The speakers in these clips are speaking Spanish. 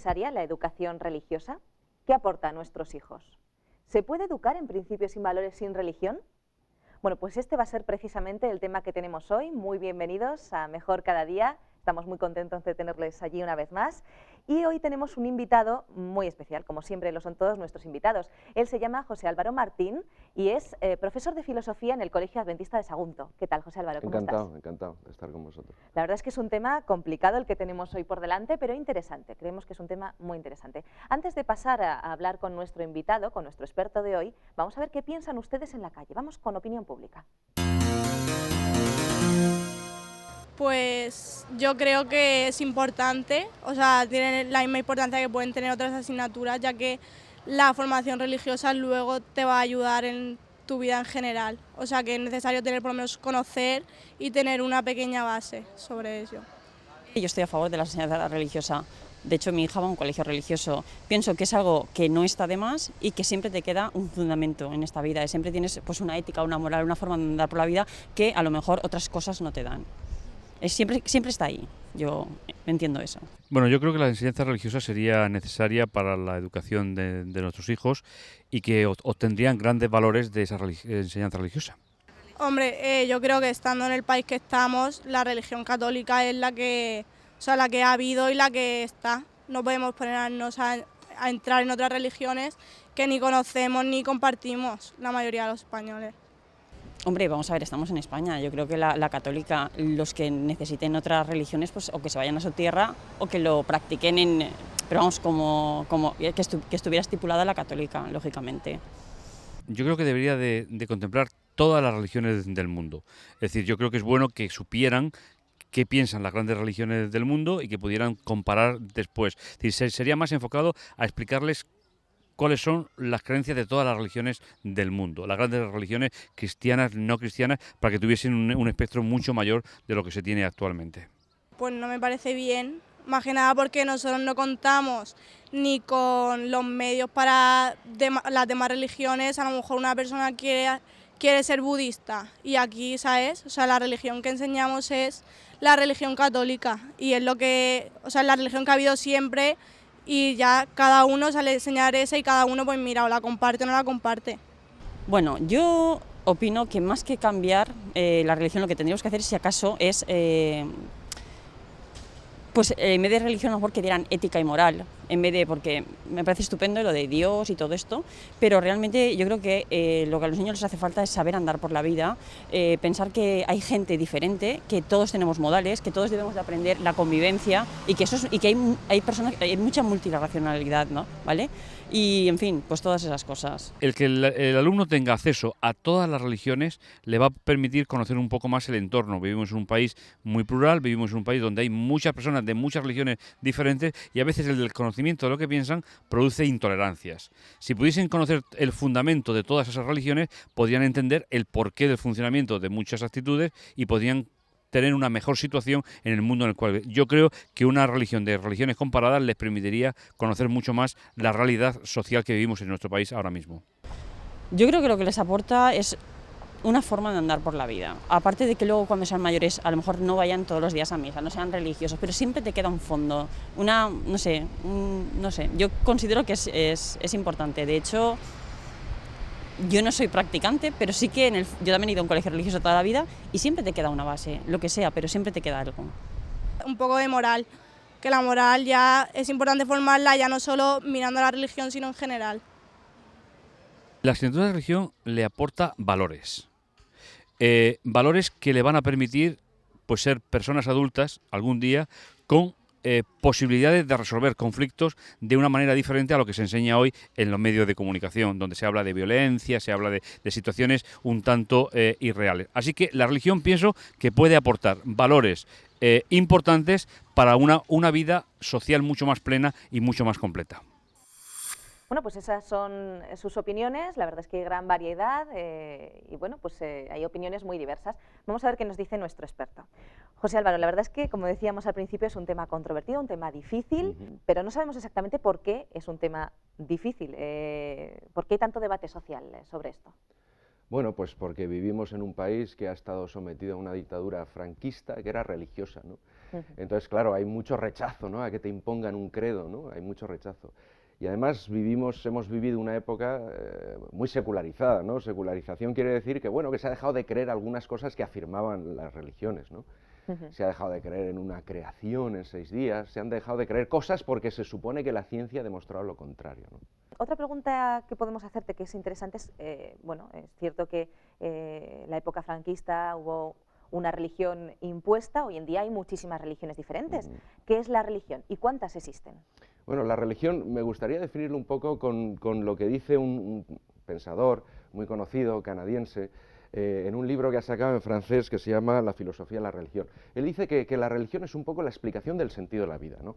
necesaria la educación religiosa? ¿Qué aporta a nuestros hijos? ¿Se puede educar en principios y valores sin religión? Bueno, pues este va a ser precisamente el tema que tenemos hoy. Muy bienvenidos a Mejor Cada Día. Estamos muy contentos de tenerles allí una vez más. Y hoy tenemos un invitado muy especial, como siempre lo son todos nuestros invitados. Él se llama José Álvaro Martín y es profesor de filosofía en el Colegio Adventista de Sagunto. ¿Qué tal, José Álvaro? ¿Cómo estás? Encantado de estar con vosotros. La verdad es que es un tema complicado el que tenemos hoy por delante, pero interesante. Creemos que es un tema muy interesante. Antes de pasar a hablar con nuestro invitado, con nuestro experto de hoy, vamos a ver qué piensan ustedes en la calle. Vamos con opinión pública. Pues yo creo que es importante, o sea, tiene la misma importancia que pueden tener otras asignaturas, ya que la formación religiosa luego te va a ayudar en tu vida en general. O sea, que es necesario tener por lo menos conocer y tener una pequeña base sobre ello. Yo estoy a favor de la enseñanza religiosa. De hecho, mi hija va a un colegio religioso. Pienso que es algo que no está de más y que siempre te queda un fundamento en esta vida. Siempre tienes pues, una ética, una moral, una forma de andar por la vida que a lo mejor otras cosas no te dan. Siempre está ahí, yo entiendo eso. Bueno, yo creo que la enseñanza religiosa sería necesaria para la educación de nuestros hijos y que obtendrían grandes valores de esa enseñanza religiosa. Hombre, yo creo que estando en el país que estamos, la religión católica es la que ha habido y la que está. No podemos ponernos a entrar en otras religiones que ni conocemos ni compartimos la mayoría de los españoles. Hombre, vamos a ver, estamos en España. Yo creo que la católica, los que necesiten otras religiones, pues o que se vayan a su tierra o que lo practiquen pero vamos, que estuviera estipulada la católica, lógicamente. Yo creo que debería de contemplar todas las religiones del mundo. Es decir, yo creo que es bueno que supieran qué piensan las grandes religiones del mundo y que pudieran comparar después. Es decir, sería más enfocado a explicarles cuáles son las creencias de todas las religiones del mundo, las grandes religiones cristianas, no cristianas, para que tuviesen un espectro mucho mayor de lo que se tiene actualmente. Pues no me parece bien, más que nada porque nosotros no contamos ni con los medios para las demás religiones. A lo mejor una persona quiere ser budista y aquí, ¿sabes? O sea, la religión que enseñamos es la religión católica y es la religión que ha habido siempre. Y ya cada uno sale a enseñar esa y cada uno pues mira, o la comparte o no la comparte. Bueno, yo opino que más que cambiar la religión, lo que tendríamos que hacer si acaso es, pues en vez de religión a lo mejor que dieran ética y moral, porque me parece estupendo lo de Dios y todo esto, pero realmente yo creo que lo que a los niños les hace falta es saber andar por la vida, pensar que hay gente diferente, que todos tenemos modales, que todos debemos de aprender la convivencia y que hay mucha multirracionalidad, ¿no? ¿Vale? Y en fin, pues todas esas cosas. El que el alumno tenga acceso a todas las religiones le va a permitir conocer un poco más el entorno. Vivimos en un país muy plural, vivimos en un país donde hay muchas personas de muchas religiones diferentes y a veces el conocimiento de lo que piensan produce intolerancias. Si pudiesen conocer el fundamento de todas esas religiones, podrían entender el porqué del funcionamiento de muchas actitudes y podrían tener una mejor situación en el mundo en el cual yo creo que una religión de religiones comparadas les permitiría conocer mucho más la realidad social que vivimos en nuestro país ahora mismo. Yo creo que lo que les aporta es una forma de andar por la vida. Aparte de que luego cuando sean mayores a lo mejor no vayan todos los días a misa, no sean religiosos, pero siempre te queda un fondo, no sé, yo considero que es importante. De hecho, yo no soy practicante, pero sí que yo también he ido a un colegio religioso toda la vida y siempre te queda una base, lo que sea, pero siempre te queda algo. Un poco de moral, que la moral ya es importante formarla, ya no solo mirando a la religión, sino en general. La asignatura de religión le aporta valores. Valores que le van a permitir pues, ser personas adultas algún día con posibilidades de resolver conflictos de una manera diferente a lo que se enseña hoy en los medios de comunicación, donde se habla de violencia, se habla de situaciones un tanto irreales. Así que la religión pienso que puede aportar valores importantes para una vida social mucho más plena y mucho más completa. Bueno, pues esas son sus opiniones, la verdad es que hay gran variedad y bueno, pues hay opiniones muy diversas. Vamos a ver qué nos dice nuestro experto. José Álvaro, la verdad es que, como decíamos al principio, es un tema controvertido, un tema difícil, pero no sabemos exactamente por qué es un tema difícil. ¿Por qué hay tanto debate social sobre esto? Bueno, pues porque vivimos en un país que ha estado sometido a una dictadura franquista que era religiosa, ¿no? Entonces, claro, hay mucho rechazo, ¿no?, a que te impongan un credo, ¿no? Hay mucho rechazo. Y además hemos vivido una época muy secularizada, ¿no? Secularización quiere decir que, bueno, que se ha dejado de creer algunas cosas que afirmaban las religiones, ¿no? Se ha dejado de creer en una creación en 6 días, se han dejado de creer cosas porque se supone que la ciencia ha demostrado lo contrario, ¿no? Otra pregunta que podemos hacerte que es interesante es, bueno, es cierto que en la época franquista hubo una religión impuesta, hoy en día hay muchísimas religiones diferentes. ¿Qué es la religión y cuántas existen? Bueno, la religión me gustaría definirlo un poco con lo que dice un pensador muy conocido, canadiense, en un libro que ha sacado en francés que se llama La filosofía de la religión. Él dice que la religión es un poco la explicación del sentido de la vida, ¿no?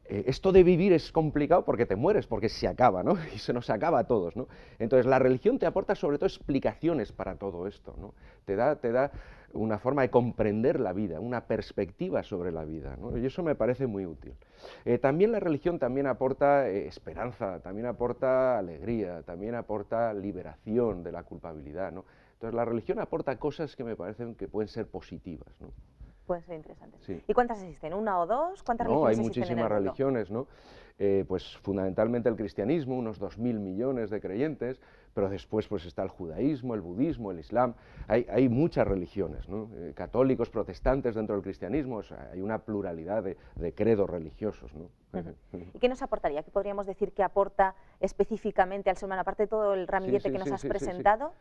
Esto de vivir es complicado porque te mueres, porque se acaba, ¿no? Y se nos acaba a todos, ¿no? Entonces la religión te aporta sobre todo explicaciones para todo esto, ¿no? Te da una forma de comprender la vida, una perspectiva sobre la vida, ¿no? Y eso me parece muy útil. También la religión también aporta esperanza, también aporta alegría, también aporta liberación de la culpabilidad, ¿no? Entonces la religión aporta cosas que me parecen que pueden ser positivas, ¿no? Pueden ser interesantes. Sí. ¿Y cuántas existen? ¿Una o dos? ¿Cuántas No, hay religiones existen en el muchísimas mundo? religiones, ¿no? Pues fundamentalmente el cristianismo, unos 2.000 millones de creyentes, pero después pues está el judaísmo, el budismo, el islam, hay muchas religiones, ¿no? Católicos, protestantes dentro del cristianismo, o sea, hay una pluralidad de credos religiosos, ¿no? ¿Y qué nos aportaría? ¿Qué podríamos decir que aporta específicamente al ser humano, aparte de todo el ramillete que nos has presentado?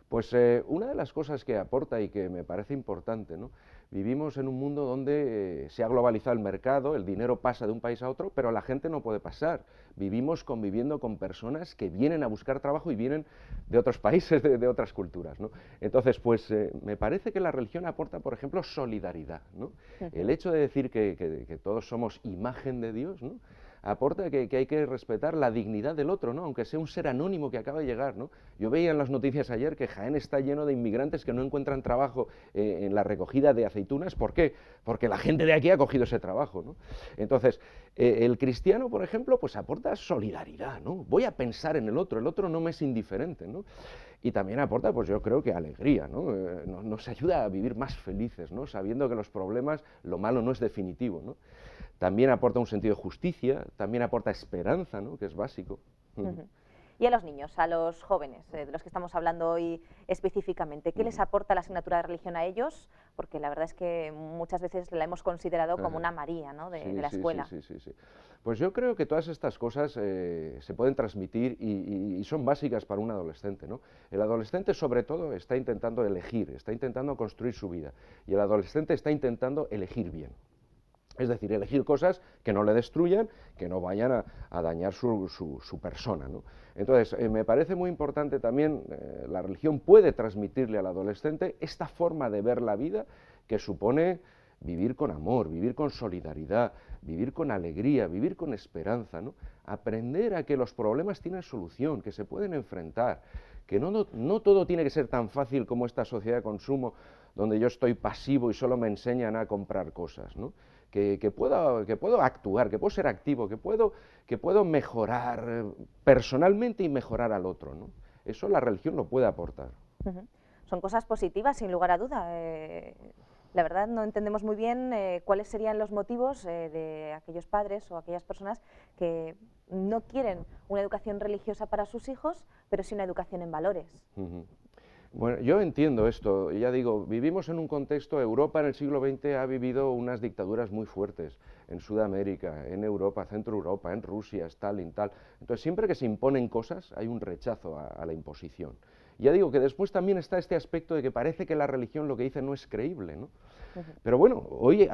Pues una de las cosas que aporta y que me parece importante, ¿no? Vivimos en un mundo donde se ha globalizado el mercado, el dinero pasa de un país a otro, pero la gente no puede pasar. Vivimos conviviendo con personas que vienen a buscar trabajo y vienen de otros países, de otras culturas, ¿no? Entonces, pues me parece que la religión aporta, por ejemplo, solidaridad, ¿no? El hecho de decir que todos somos imagen de Dios, ¿no?, aporta que hay que respetar la dignidad del otro, ¿no?, aunque sea un ser anónimo que acaba de llegar, ¿no? Yo veía en las noticias ayer que Jaén está lleno de inmigrantes que no encuentran trabajo en la recogida de aceitunas. ¿Por qué? Porque la gente de aquí ha cogido ese trabajo, ¿no? Entonces, el cristiano, por ejemplo, pues aporta solidaridad, ¿no? Voy a pensar en el otro no me es indiferente, ¿no? Y también aporta, pues yo creo que alegría, ¿no? Nos ayuda a vivir más felices, ¿no?, sabiendo que los problemas, lo malo no es definitivo, ¿no? También aporta un sentido de justicia, también aporta esperanza, ¿no?, que es básico. Y a los niños, a los jóvenes, de los que estamos hablando hoy específicamente, ¿qué les aporta la asignatura de religión a ellos? Porque la verdad es que muchas veces la hemos considerado como una María, ¿no?, de la escuela. Sí. Pues yo creo que todas estas cosas se pueden transmitir y son básicas para un adolescente, ¿no? El adolescente, sobre todo, está intentando elegir, está intentando construir su vida, y el adolescente está intentando elegir bien. Es decir, elegir cosas que no le destruyan, que no vayan a dañar su persona, ¿no? Entonces, me parece muy importante también, la religión puede transmitirle al adolescente esta forma de ver la vida que supone vivir con amor, vivir con solidaridad, vivir con alegría, vivir con esperanza, ¿no? Aprender a que los problemas tienen solución, que se pueden enfrentar, que no todo tiene que ser tan fácil como esta sociedad de consumo donde yo estoy pasivo y solo me enseñan a comprar cosas, ¿no? Que puedo actuar, que puedo ser activo, que puedo mejorar personalmente y mejorar al otro, ¿no? Eso la religión lo puede aportar. Son cosas positivas, sin lugar a duda. La verdad no entendemos muy bien cuáles serían los motivos de aquellos padres o aquellas personas que no quieren una educación religiosa para sus hijos, pero sí una educación en valores. Bueno, yo entiendo esto, ya digo, vivimos en un contexto, Europa en el siglo XX ha vivido unas dictaduras muy fuertes, en Sudamérica, en Europa, Centro Europa, en Rusia, Stalin, tal. Entonces, siempre que se imponen cosas, hay un rechazo a la imposición. Ya digo que después también está este aspecto de que parece que la religión lo que dice no es creíble, ¿no? Pero bueno, hoy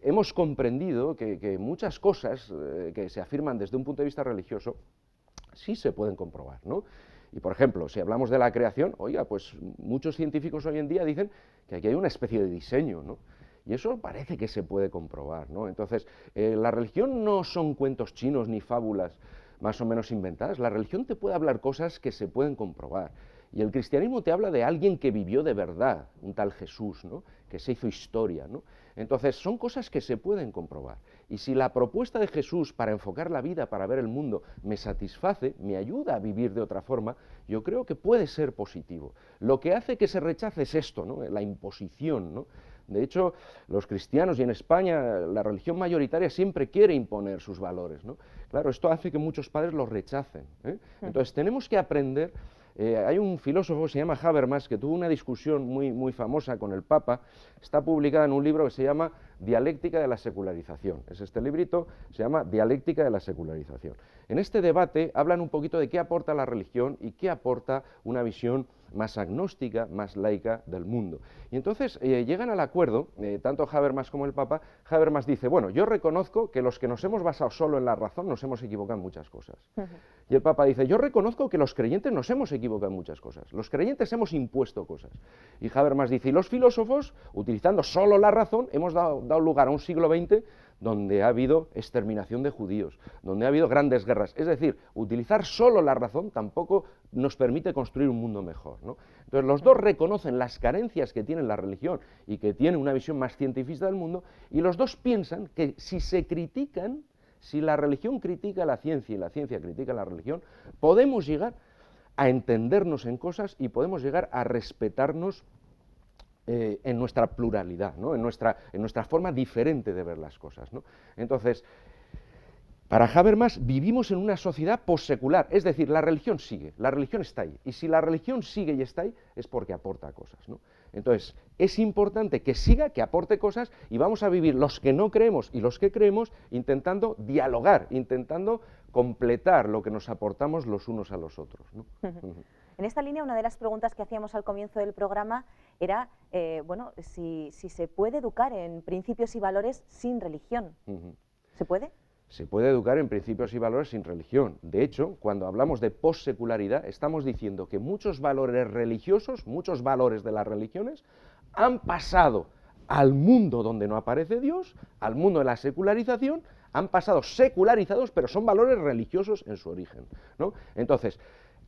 hemos comprendido que muchas cosas que se afirman desde un punto de vista religioso sí se pueden comprobar, ¿no? Y, por ejemplo, si hablamos de la creación, oiga, pues muchos científicos hoy en día dicen que aquí hay una especie de diseño, ¿no? Y eso parece que se puede comprobar, ¿no? Entonces, la religión no son cuentos chinos ni fábulas más o menos inventadas. La religión te puede hablar cosas que se pueden comprobar. Y el cristianismo te habla de alguien que vivió de verdad, un tal Jesús, ¿no?, que se hizo historia, ¿no? Entonces, son cosas que se pueden comprobar. y si la propuesta de Jesús para enfocar la vida, para ver el mundo, me satisface, me ayuda a vivir de otra forma, yo creo que puede ser positivo. Lo que hace que se rechace es esto, ¿no? La imposición, ¿no? De hecho, los cristianos, y en España la religión mayoritaria siempre quiere imponer sus valores, ¿no? Claro, esto hace que muchos padres los rechacen, ¿eh? Entonces tenemos que aprender. Hay un filósofo, se llama Habermas, que tuvo una discusión muy famosa con el Papa, está publicada en un libro que se llama Dialéctica de la secularización. Es este librito, se llama Dialéctica de la secularización. En este debate hablan un poquito de qué aporta la religión y qué aporta una visión más agnóstica, más laica del mundo. Y entonces llegan al acuerdo, tanto Habermas como el Papa. Habermas dice, bueno, yo reconozco que los que nos hemos basado solo en la razón nos hemos equivocado en muchas cosas. Y el Papa dice, yo reconozco que los creyentes nos hemos equivocado en muchas cosas, los creyentes hemos impuesto cosas. Y Habermas dice, y los filósofos, utilizando solo la razón, hemos dado lugar a un siglo XX donde ha habido exterminación de judíos, donde ha habido grandes guerras. Es decir, utilizar solo la razón tampoco nos permite construir un mundo mejor, ¿no? Entonces los dos reconocen las carencias que tiene la religión y que tiene una visión más cientifista del mundo, y los dos piensan que si se critican, si la religión critica a la ciencia y la ciencia critica a la religión, podemos llegar a entendernos en cosas y podemos llegar a respetarnos en nuestra pluralidad, ¿no? en nuestra forma diferente de ver las cosas, ¿no? Entonces, para Habermas vivimos en una sociedad postsecular, es decir, la religión sigue, la religión está ahí, y si la religión sigue y está ahí es porque aporta cosas, ¿no? Entonces, es importante que siga, que aporte cosas, y vamos a vivir los que no creemos y los que creemos intentando dialogar, intentando completar lo que nos aportamos los unos a los otros, ¿no? En esta línea, una de las preguntas que hacíamos al comienzo del programa era, bueno, si se puede educar en principios y valores sin religión. ¿Se puede? Se puede educar en principios y valores sin religión. De hecho, cuando hablamos de postsecularidad, estamos diciendo que muchos valores religiosos, muchos valores de las religiones, han pasado al mundo donde no aparece Dios, al mundo de la secularización, han pasado secularizados, pero son valores religiosos en su origen, ¿no? Entonces,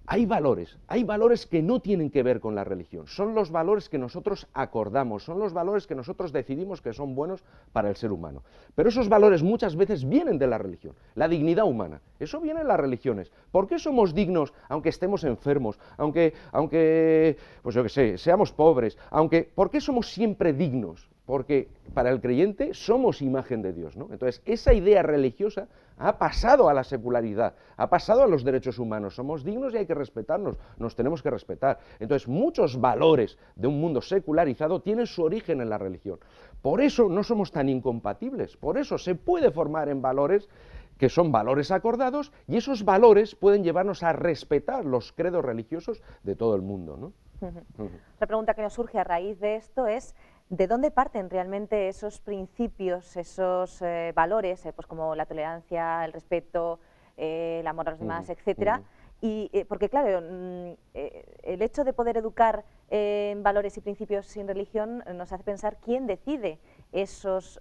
hay valores que no tienen que ver con la religión, son los valores que nosotros acordamos, son los valores que nosotros decidimos que son buenos para el ser humano. Pero esos valores muchas veces vienen de la religión, la dignidad humana, eso viene de las religiones. ¿Por qué somos dignos aunque estemos enfermos, aunque pues yo qué sé, seamos pobres, ¿por qué somos siempre dignos? Porque para el creyente somos imagen de Dios, ¿no? Entonces, esa idea religiosa ha pasado a la secularidad, ha pasado a los derechos humanos. Somos dignos y hay que respetarnos, nos tenemos que respetar. Entonces, muchos valores de un mundo secularizado tienen su origen en la religión. Por eso no somos tan incompatibles, por eso se puede formar en valores que son valores acordados, y esos valores pueden llevarnos a respetar los credos religiosos de todo el mundo, ¿no? La pregunta que nos surge a raíz de esto es, ¿de dónde parten realmente esos principios, esos valores, pues como la tolerancia, el respeto, el amor a los demás, etcétera? Y porque claro, el hecho de poder educar en valores y principios sin religión nos hace pensar quién decide esos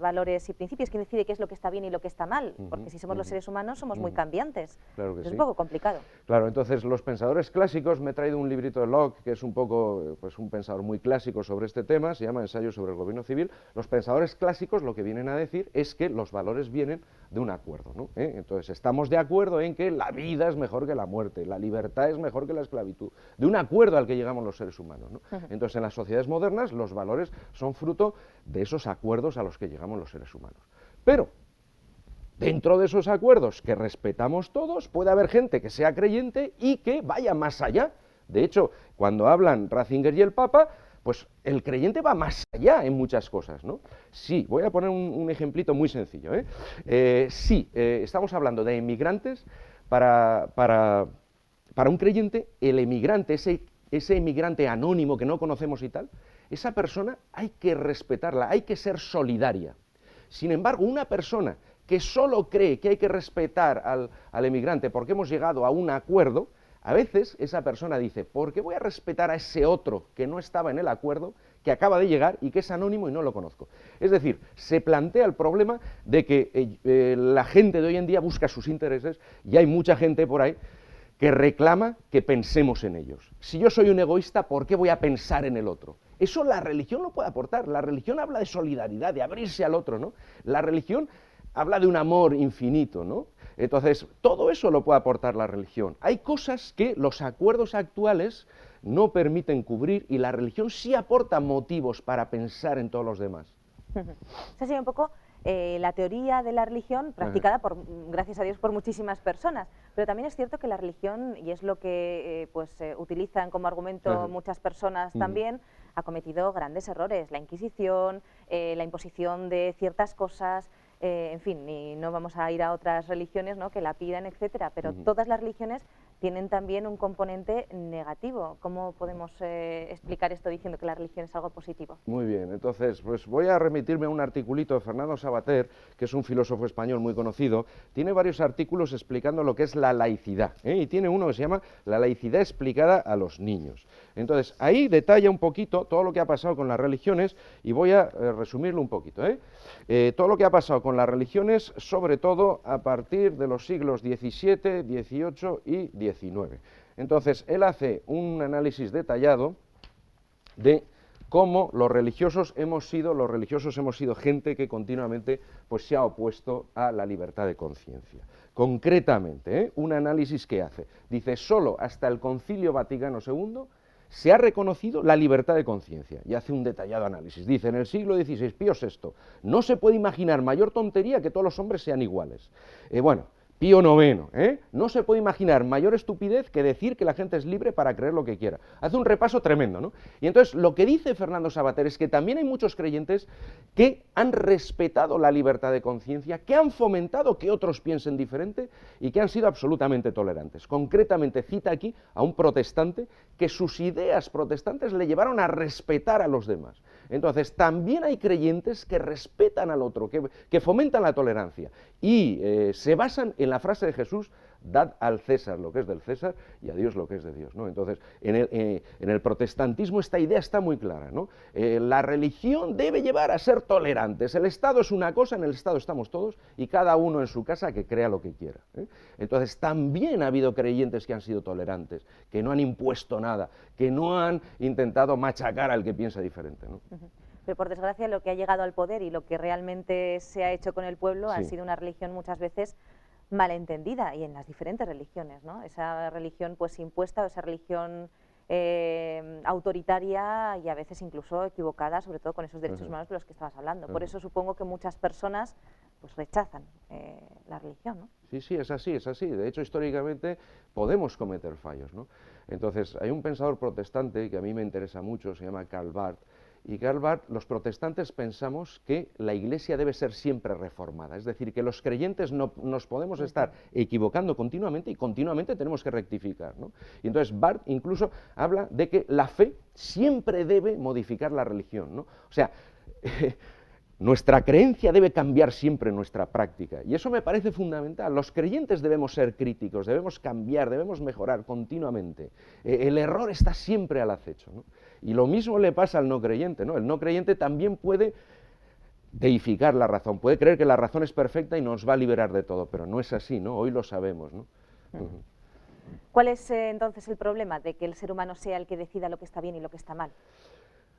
valores y principios, quién decide qué es lo que está bien y lo que está mal, porque si somos los seres humanos somos muy cambiantes. Claro que es sí. un poco complicado. Claro, entonces los pensadores clásicos, me he traído un librito de Locke, que es un poco, pues un pensador muy clásico sobre este tema, se llama Ensayo sobre el gobierno civil. Los pensadores clásicos lo que vienen a decir es que los valores vienen de un acuerdo, ¿no? Entonces estamos de acuerdo en que la vida es mejor que la muerte, la libertad es mejor que la esclavitud, de un acuerdo al que llegamos los seres humanos, ¿no? Entonces en las sociedades modernas los valores son fruto de esos acuerdos a los que llegamos los seres humanos. Pero dentro de esos acuerdos que respetamos todos, puede haber gente que sea creyente y que vaya más allá. De hecho, cuando hablan Ratzinger y el Papa, pues el creyente va más allá en muchas cosas, ¿no? Sí, voy a poner un ejemplito muy sencillo, estamos hablando de emigrantes. Para un creyente, el emigrante, ese emigrante anónimo que no conocemos y tal, esa persona hay que respetarla, hay que ser solidaria. Sin embargo, una persona que solo cree que hay que respetar al emigrante porque hemos llegado a un acuerdo, a veces esa persona dice, ¿por qué voy a respetar a ese otro que no estaba en el acuerdo, que acaba de llegar y que es anónimo y no lo conozco? Es decir, se plantea el problema de que la gente de hoy en día busca sus intereses y hay mucha gente por ahí que reclama que pensemos en ellos. Si yo soy un egoísta, ¿por qué voy a pensar en el otro? Eso la religión no puede aportar. La religión habla de solidaridad, de abrirse al otro, ¿no? La religión habla de un amor infinito, ¿no? Entonces, todo eso lo puede aportar la religión. Hay cosas que los acuerdos actuales no permiten cubrir y la religión sí aporta motivos para pensar en todos los demás. Esa sería un poco la teoría de la religión practicada, gracias a Dios, por muchísimas personas. Pero también es cierto que la religión, y es lo que utilizan como argumento muchas personas también, ha cometido grandes errores. La Inquisición, la imposición de ciertas cosas, en fin, y no vamos a ir a otras religiones, ¿no?, que la pidan, etcétera, pero todas las religiones tienen también un componente negativo. ¿Cómo podemos explicar esto diciendo que la religión es algo positivo? Muy bien, entonces pues voy a remitirme a un articulito de Fernando Savater, que es un filósofo español muy conocido. Tiene varios artículos explicando lo que es la laicidad, y tiene uno que se llama La laicidad explicada a los niños. Entonces, ahí detalla un poquito todo lo que ha pasado con las religiones y voy a resumirlo un poquito. Todo lo que ha pasado con las religiones, sobre todo a partir de los siglos XVII, XVIII y XIX. Entonces, él hace un análisis detallado de cómo los religiosos hemos sido gente que continuamente pues, se ha opuesto a la libertad de conciencia. Concretamente, un análisis que hace, dice, solo hasta el Concilio Vaticano II se ha reconocido la libertad de conciencia, y hace un detallado análisis. Dice, en el siglo XVI, Pío VI, no se puede imaginar mayor tontería que todos los hombres sean iguales. Pío IX, no se puede imaginar mayor estupidez que decir que la gente es libre para creer lo que quiera. Hace un repaso tremendo, ¿no? Y entonces lo que dice Fernando Savater es que también hay muchos creyentes que han respetado la libertad de conciencia, que han fomentado que otros piensen diferente y que han sido absolutamente tolerantes. Concretamente cita aquí a un protestante que sus ideas protestantes le llevaron a respetar a los demás. Entonces también hay creyentes que respetan al otro, que fomentan la tolerancia y se basan en la frase de Jesús, dad al César lo que es del César y a Dios lo que es de Dios, ¿no? Entonces, en el protestantismo esta idea está muy clara, ¿no? La religión debe llevar a ser tolerantes. El Estado es una cosa, en el Estado estamos todos y cada uno en su casa que crea lo que quiera, Entonces, también ha habido creyentes que han sido tolerantes, que no han impuesto nada, que no han intentado machacar al que piensa diferente, ¿no? Pero por desgracia lo que ha llegado al poder y lo que realmente se ha hecho con el pueblo ha sido una religión muchas veces malentendida, y en las diferentes religiones, ¿no? Esa religión pues impuesta, o esa religión autoritaria y a veces incluso equivocada, sobre todo con esos derechos humanos de los que estabas hablando. Por eso supongo que muchas personas pues rechazan la religión, ¿no? Sí, es así, es así. De hecho, históricamente podemos cometer fallos, ¿no? Entonces, hay un pensador protestante que a mí me interesa mucho, se llama Karl Barth, y Karl Barth, los protestantes pensamos que la Iglesia debe ser siempre reformada, es decir, que los creyentes no nos podemos estar equivocando continuamente y continuamente tenemos que rectificar, ¿no? Y entonces Barth incluso habla de que la fe siempre debe modificar la religión, ¿no? O sea, nuestra creencia debe cambiar siempre nuestra práctica, y eso me parece fundamental. Los creyentes debemos ser críticos, debemos cambiar, debemos mejorar continuamente. El error está siempre al acecho, ¿no? Y lo mismo le pasa al no creyente, ¿no? El no creyente también puede deificar la razón, puede creer que la razón es perfecta y nos va a liberar de todo, pero no es así, ¿no? Hoy lo sabemos, ¿no? ¿Cuál es entonces el problema de que el ser humano sea el que decida lo que está bien y lo que está mal?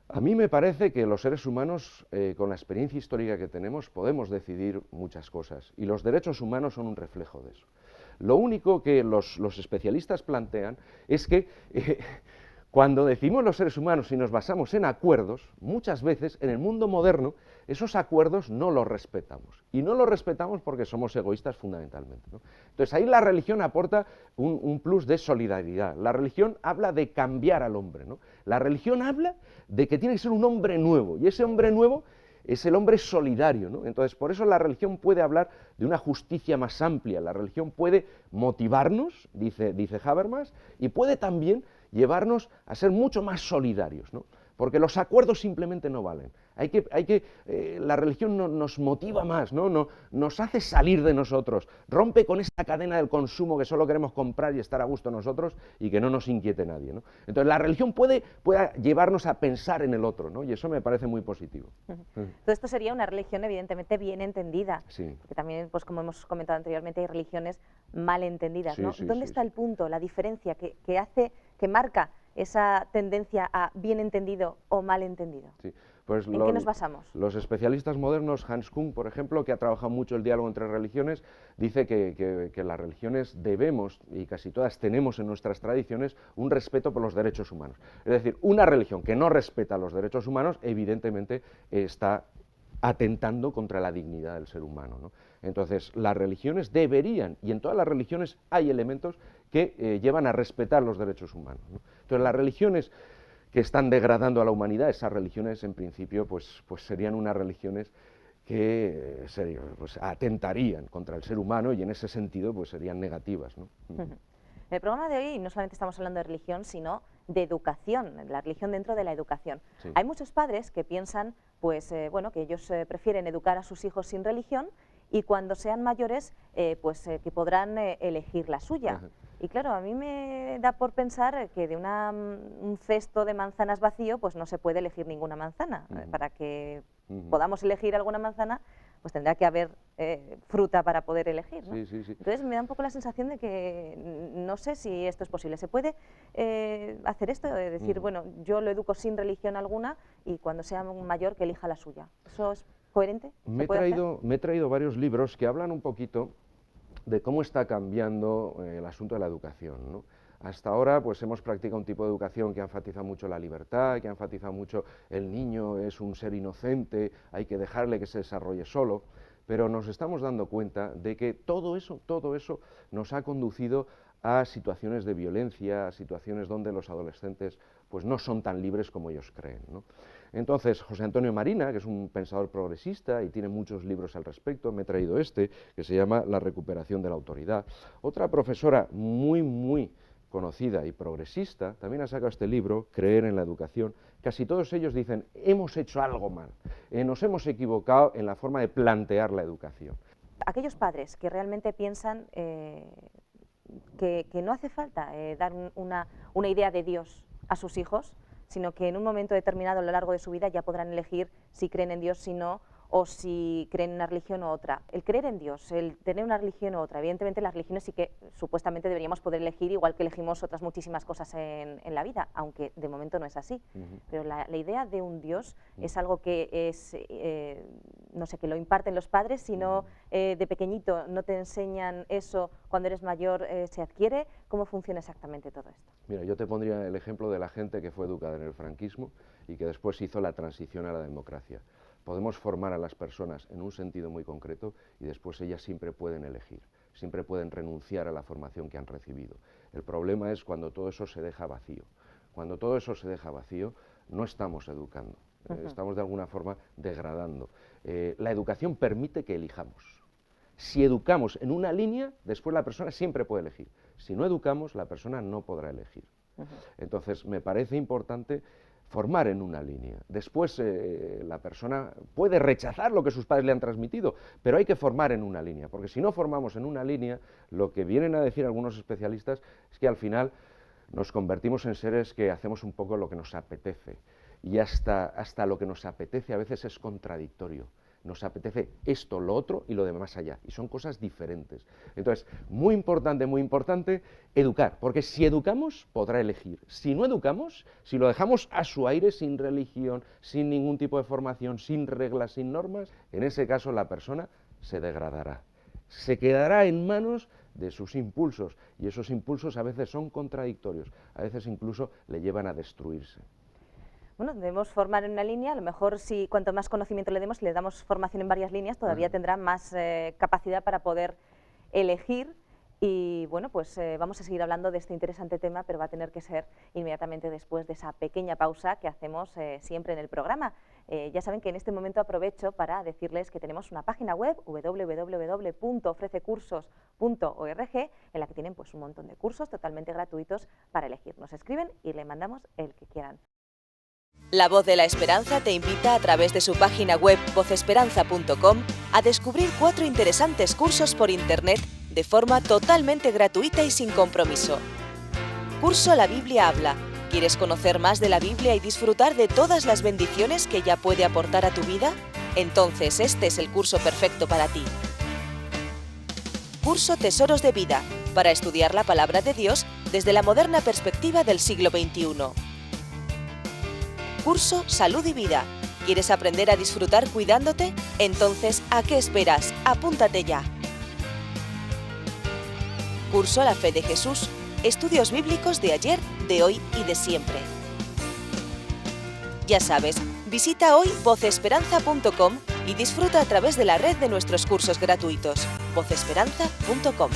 A mí me parece que los seres humanos, con la experiencia histórica que tenemos, podemos decidir muchas cosas, y los derechos humanos son un reflejo de eso. Lo único que los especialistas plantean es que cuando decimos los seres humanos y nos basamos en acuerdos, muchas veces en el mundo moderno esos acuerdos no los respetamos. Y no los respetamos porque somos egoístas fundamentalmente, ¿no? Entonces ahí la religión aporta un plus de solidaridad. La religión habla de cambiar al hombre, ¿no? La religión habla de que tiene que ser un hombre nuevo, y ese hombre nuevo es el hombre solidario, ¿no? Entonces por eso la religión puede hablar de una justicia más amplia. La religión puede motivarnos, dice Habermas, y puede también llevarnos a ser mucho más solidarios, ¿no? Porque los acuerdos simplemente no valen. La religión nos motiva más, ¿no? Nos hace salir de nosotros, rompe con esta cadena del consumo que solo queremos comprar y estar a gusto nosotros y que no nos inquiete nadie, ¿no? Entonces la religión puede llevarnos a pensar en el otro, ¿no? Y eso me parece muy positivo. Todo esto sería una religión evidentemente bien entendida, sí. Porque también, pues como hemos comentado anteriormente, hay religiones mal entendidas, ¿no? Sí, ¿Dónde está el punto, la diferencia que marca esa tendencia a bien entendido o mal entendido? Sí. Pues ¿En qué nos basamos? Los especialistas modernos, Hans Kung, por ejemplo, que ha trabajado mucho el diálogo entre religiones, dice que las religiones debemos, y casi todas tenemos en nuestras tradiciones, un respeto por los derechos humanos. Es decir, una religión que no respeta los derechos humanos, evidentemente está atentando contra la dignidad del ser humano, ¿no? Entonces, las religiones deberían, y en todas las religiones hay elementos que llevan a respetar los derechos humanos, ¿no? Entonces, las religiones que están degradando a la humanidad, esas religiones en principio pues serían unas religiones que pues, atentarían contra el ser humano y en ese sentido pues serían negativas, ¿no? En el programa de hoy no solamente estamos hablando de religión, sino de educación, la religión dentro de la educación. Sí. Hay muchos padres que piensan pues, bueno, que ellos prefieren educar a sus hijos sin religión y cuando sean mayores pues, que podrán elegir la suya. Ajá. Y claro, a mí me da por pensar que de un cesto de manzanas vacío pues no se puede elegir ninguna manzana. Para que podamos elegir alguna manzana pues tendrá que haber fruta para poder elegir, ¿no? Sí, sí, sí. Entonces me da un poco la sensación de que no sé si esto es posible. ¿Se puede hacer esto? De decir, bueno, yo lo educo sin religión alguna y cuando sea mayor que elija la suya. ¿Eso es coherente? Me he traído varios libros que hablan un poquito de cómo está cambiando el asunto de la educación, ¿no? Hasta ahora pues hemos practicado un tipo de educación que ha enfatizado mucho la libertad, que ha enfatizado mucho el niño es un ser inocente, hay que dejarle que se desarrolle solo, pero nos estamos dando cuenta de que todo eso nos ha conducido a situaciones de violencia, a situaciones donde los adolescentes pues no son tan libres como ellos creen, ¿no? Entonces, José Antonio Marina, que es un pensador progresista y tiene muchos libros al respecto, me he traído este, que se llama La recuperación de la autoridad. Otra profesora muy conocida y progresista también ha sacado este libro, Creer en la educación. Casi todos ellos dicen, hemos hecho algo mal, nos hemos equivocado en la forma de plantear la educación. Aquellos padres que realmente piensan que no hace falta dar una idea de Dios a sus hijos, sino que en un momento determinado a lo largo de su vida ya podrán elegir si creen en Dios, si no, o si creen en una religión u otra. El creer en Dios, el tener una religión u otra, evidentemente las religiones sí que supuestamente deberíamos poder elegir, igual que elegimos otras muchísimas cosas en la vida, aunque de momento no es así. Pero la idea de un Dios es algo que es, no sé, que lo imparten los padres, si no de pequeñito no te enseñan eso, cuando eres mayor se adquiere. ¿Cómo funciona exactamente todo esto? Mira, yo te pondría el ejemplo de la gente que fue educada en el franquismo y que después hizo la transición a la democracia. Podemos formar a las personas en un sentido muy concreto y después ellas siempre pueden elegir, siempre pueden renunciar a la formación que han recibido. El problema es cuando todo eso se deja vacío. Cuando todo eso se deja vacío, no estamos educando, estamos de alguna forma degradando. La educación permite que elijamos. Si educamos en una línea, después la persona siempre puede elegir. Si no educamos, la persona no podrá elegir. Entonces, me parece importante formar en una línea. Después la persona puede rechazar lo que sus padres le han transmitido, pero hay que formar en una línea, porque si no formamos en una línea, lo que vienen a decir algunos especialistas es que al final nos convertimos en seres que hacemos un poco lo que nos apetece, y hasta lo que nos apetece a veces es contradictorio. Nos apetece esto, lo otro y lo de más allá, y son cosas diferentes. Entonces, muy importante, educar, porque si educamos, podrá elegir. Si no educamos, si lo dejamos a su aire, sin religión, sin ningún tipo de formación, sin reglas, sin normas, en ese caso la persona se degradará. Se quedará en manos de sus impulsos, y esos impulsos a veces son contradictorios, a veces incluso le llevan a destruirse. Bueno, debemos formar en una línea, a lo mejor si cuanto más conocimiento le demos, si le damos formación en varias líneas, todavía tendrá más capacidad para poder elegir. Y bueno, pues vamos a seguir hablando de este interesante tema, pero va a tener que ser inmediatamente después de esa pequeña pausa que hacemos siempre en el programa. Ya saben que en este momento aprovecho para decirles que tenemos una página web, www.ofrececursos.org, en la que tienen pues un montón de cursos totalmente gratuitos para elegir. Nos escriben y le mandamos el que quieran. La Voz de la Esperanza te invita a través de su página web vozesperanza.com a descubrir 4 interesantes cursos por internet de forma totalmente gratuita y sin compromiso. Curso La Biblia habla. ¿Quieres conocer más de la Biblia y disfrutar de todas las bendiciones que ella puede aportar a tu vida? Entonces este es el curso perfecto para ti. Curso Tesoros de Vida. para estudiar la palabra de Dios desde la moderna perspectiva del siglo XXI. Curso Salud y Vida. ¿Quieres aprender a disfrutar cuidándote? Entonces, ¿a qué esperas? Apúntate ya. Curso La Fe de Jesús. Estudios bíblicos de ayer, de hoy y de siempre. Ya sabes, visita hoy vocesperanza.com y disfruta a través de la red de nuestros cursos gratuitos. vocesperanza.com.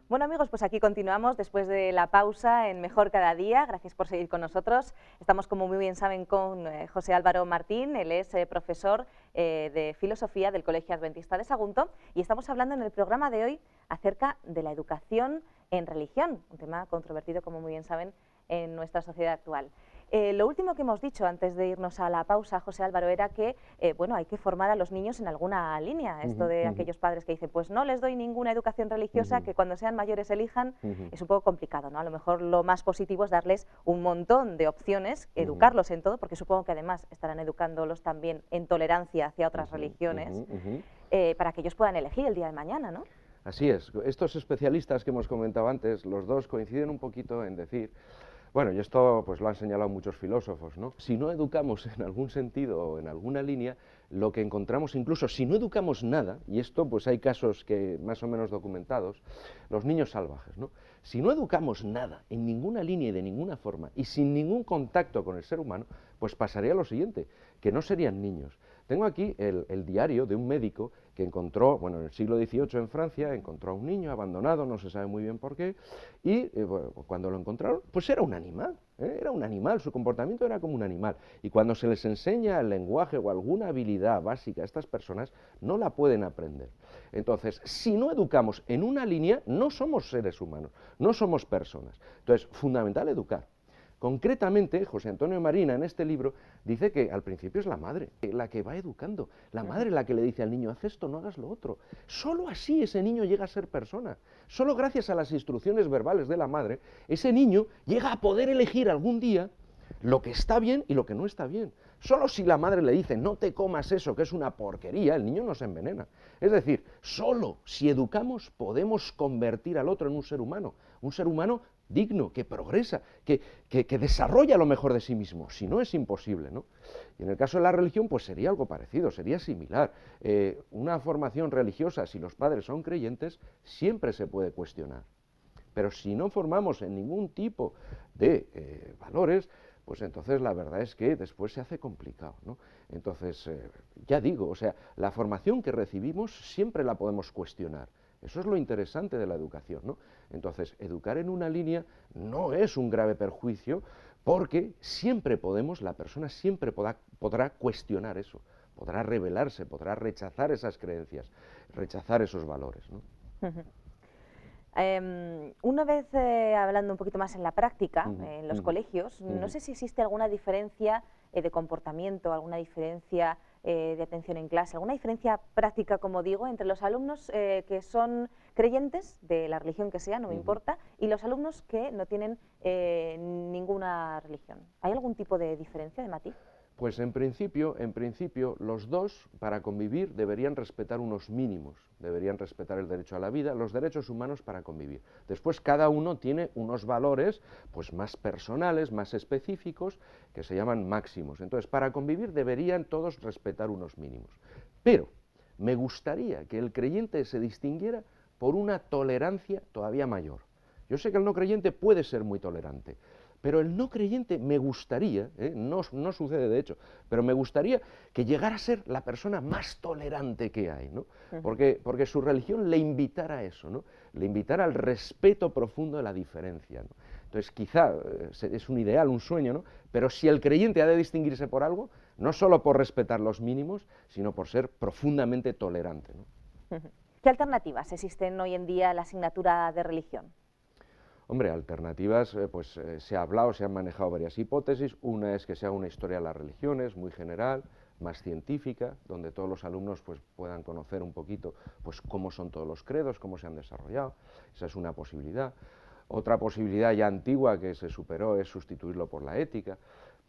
Bueno amigos, pues aquí continuamos después de la pausa en Mejor Cada Día. Gracias por seguir con nosotros. Estamos, como muy bien saben, con José Álvaro Martín. Él es profesor de Filosofía del Colegio Adventista de Sagunto y estamos hablando en el programa de hoy acerca de la educación en religión, un tema controvertido, como muy bien saben, en nuestra sociedad actual. Lo último que hemos dicho antes de irnos a la pausa, José Álvaro, era que bueno, hay que formar a los niños en alguna línea. Esto de aquellos padres que dicen, pues no les doy ninguna educación religiosa, que cuando sean mayores elijan, es un poco complicado, ¿no? A lo mejor lo más positivo es darles un montón de opciones, educarlos en todo, porque supongo que además estarán educándolos también en tolerancia hacia otras religiones, para que ellos puedan elegir el día de mañana, ¿no? Así es. Estos especialistas que hemos comentado antes, los dos coinciden un poquito en decir, bueno, y esto pues lo han señalado muchos filósofos, ¿no? Si no educamos en algún sentido o en alguna línea, lo que encontramos, incluso si no educamos nada, y esto pues hay casos que más o menos documentados, los niños salvajes, ¿no? Si no educamos nada, en ninguna línea y de ninguna forma, y sin ningún contacto con el ser humano, pues pasaría lo siguiente, que no serían niños. Tengo aquí el diario de un médico que encontró, bueno, en el siglo XVIII en Francia, encontró a un niño abandonado, no se sabe muy bien por qué, y bueno, cuando lo encontraron, pues era un animal, su comportamiento era como un animal, y cuando se les enseña el lenguaje o alguna habilidad básica a estas personas, no la pueden aprender. Entonces, si no educamos en una línea, no somos seres humanos, no somos personas. Entonces, fundamental educar. Concretamente, José Antonio Marina en este libro dice que al principio es la madre la que va educando, la madre la que le dice al niño, haz esto, no hagas lo otro. Solo así ese niño llega a ser persona. Solo gracias a las instrucciones verbales de la madre, ese niño llega a poder elegir algún día lo que está bien y lo que no está bien. Solo si la madre le dice, no te comas eso, que es una porquería, el niño no se envenena. Es decir, solo si educamos podemos convertir al otro en un ser humano digno, que progresa, que desarrolla lo mejor de sí mismo, si no es imposible, ¿no? Y en el caso de la religión, pues sería algo parecido, sería similar. Una formación religiosa, si los padres son creyentes, siempre se puede cuestionar. Pero si no formamos en ningún tipo de valores, pues entonces la verdad es que después se hace complicado, ¿no? Entonces, ya digo, o sea, la formación que recibimos siempre la podemos cuestionar. Eso es lo interesante de la educación, ¿no? Entonces, educar en una línea no es un grave perjuicio porque siempre podemos, la persona siempre podrá cuestionar eso, podrá rebelarse, podrá rechazar esas creencias, rechazar esos valores, ¿no? Una vez hablando un poquito más en la práctica, en los colegios, no sé si existe alguna diferencia de comportamiento, alguna diferencia de atención en clase, alguna diferencia práctica, como digo, entre los alumnos que son creyentes, de la religión que sea, no me importa, y los alumnos que no tienen ninguna religión. ¿Hay algún tipo de diferencia, de matiz? Pues en principio, los dos, para convivir, deberían respetar unos mínimos, deberían respetar el derecho a la vida, los derechos humanos para convivir. Después cada uno tiene unos valores pues más personales, más específicos, que se llaman máximos. Entonces, para convivir deberían todos respetar unos mínimos. Pero me gustaría que el creyente se distinguiera por una tolerancia todavía mayor. Yo sé que el no creyente puede ser muy tolerante, pero el no creyente me gustaría, no sucede de hecho, pero me gustaría que llegara a ser la persona más tolerante que hay, ¿no? Porque su religión le invitara a eso, ¿no? Le invitara al respeto profundo de la diferencia, ¿no? Entonces quizá es un ideal, un sueño, ¿no? Pero si el creyente ha de distinguirse por algo, no solo por respetar los mínimos, sino por ser profundamente tolerante, ¿no? ¿Qué alternativas existen hoy en día a la asignatura de religión? Hombre, alternativas, se ha hablado, se han manejado varias hipótesis. Una es que sea una historia de las religiones, muy general, más científica, donde todos los alumnos pues, puedan conocer un poquito pues, cómo son todos los credos, cómo se han desarrollado. Esa es una posibilidad. Otra posibilidad ya antigua que se superó es sustituirlo por la ética.